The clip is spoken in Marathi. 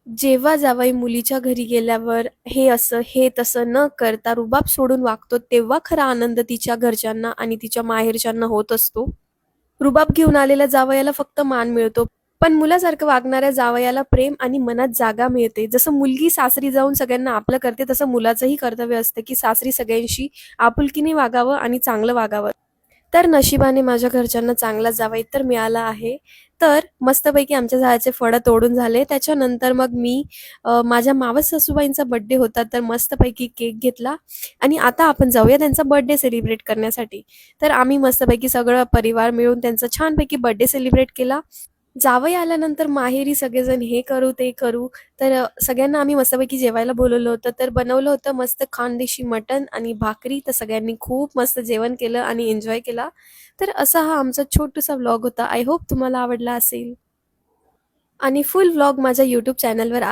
जेव्हा जावई मुलीच्या घरी गेल्यावर हे असं, हे तसं न करता रुबाब सोडून वागतो, तेव्हा खरा आनंद तिच्या घरच्यांना आणि तिच्या माहेरच्यांना होत असतो. रुबाब घेऊन आलेल्या जावयाला फक्त मान मिळतो, पण मुलासारखं वागणाऱ्या जावयाला प्रेम आणि मनात जागा मिळते. जसं मुलगी सासरी जाऊन सगळ्यांना आपलं करते, तसं मुलाचंही कर्तव्य असतं की सासरी सगळ्यांशी आपुलकीने वागावं आणि चांगलं वागावं. तर नशिबाने माझ्या घरच्यांना चांगला जावई तर मिळाला आहे. तर मस्तपैकी आमच्या झाडाचे फळं तोडून झाले. त्याच्यानंतर मग मी माझ्या मावस सासूबाईंचा बर्थडे होता, तर मस्तपैकी केक घेतला आणि आता आपण जाऊया त्यांचा बर्थडे सेलिब्रेट करण्यासाठी. तर आम्ही मस्तपैकी सगळं परिवार मिळून त्यांचा छानपैकी बर्थडे सेलिब्रेट केला. जावई आल्यानंतर माहेरी सगळेजण हे करू ते करू, तर सगळ्यांना आम्ही मस्तपैकी जेवायला बोलवलं होतं. तर बनवलं होतं मस्त खानदेशी मटण आणि भाकरी. तर सगळ्यांनी खूप मस्त जेवण केलं आणि एन्जॉय केला. तर असा हा आमचा छोटूसा व्लॉग होता. आय होप तुम्हाला आवडला असेल आणि फुल व्लॉग माझ्या यूट्यूब चॅनलवर